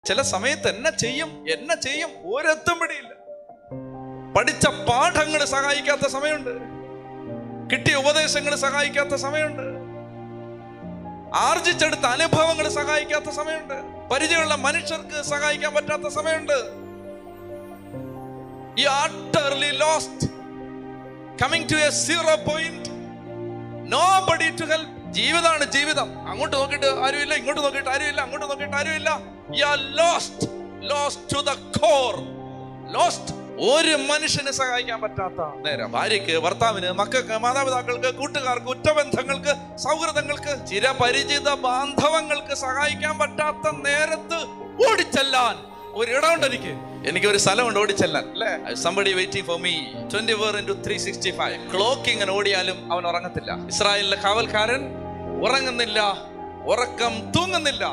ചില സമയത്ത് എന്നെ ചെയ്യും ഒരെത്തും പിടിയില്ല. പഠിച്ച പാഠങ്ങൾ സഹായിക്കാത്ത സമയമുണ്ട്, കിട്ടിയ ഉപദേശങ്ങൾ സഹായിക്കാത്ത സമയമുണ്ട്, ആർജിച്ചെടുത്ത അനുഭവങ്ങൾ സഹായിക്കാത്ത സമയമുണ്ട്, പരിചയമുള്ള മനുഷ്യർക്ക് സഹായിക്കാൻ പറ്റാത്ത സമയമുണ്ട്. You are utterly lost, coming to a zero point, nobody to help. ജീവിതമാണ് ജീവിതം. അങ്ങോട്ട് നോക്കിയിട്ട് ആരുമില്ല, ഇങ്ങോട്ട് നോക്കിയിട്ട് ആരുമില്ല, അങ്ങോട്ട് നോക്കിയിട്ട് ആരുമില്ല. You are lost to the core, lost. ഒരു മനുഷ്യന് സഹായിക്കാൻ പറ്റാത്ത നേരം, ഭാര്യയ്ക്ക്, ഭർത്താവിന്, മക്കൾക്ക്, മാതാപിതാക്കൾക്ക്, കൂട്ടുകാർക്ക്, ഉറ്റബന്ധങ്ങൾക്ക്, സൗഹൃദങ്ങൾക്ക്, ചിരപരിചിത ബാന്ധവങ്ങൾക്ക് സഹായിക്കാൻ പറ്റാത്ത നേരത്ത് ഓടിച്ചെല്ലാൻ ഒരിടമുണ്ട്. എനിക്കൊരു സ്ഥലമുണ്ട് ഓടിച്ചെല്ലാൻ, അല്ലേ? Somebody waiting for me 24/365. Clock ഇങ്ങനെ ഓടിയാലും അവൻ ഉറങ്ങത്തില്ല. ഇസ്രായേലിലെ കാവൽക്കാരൻ ഉറങ്ങുന്നില്ല, ഉറക്കം തൂങ്ങുന്നില്ല.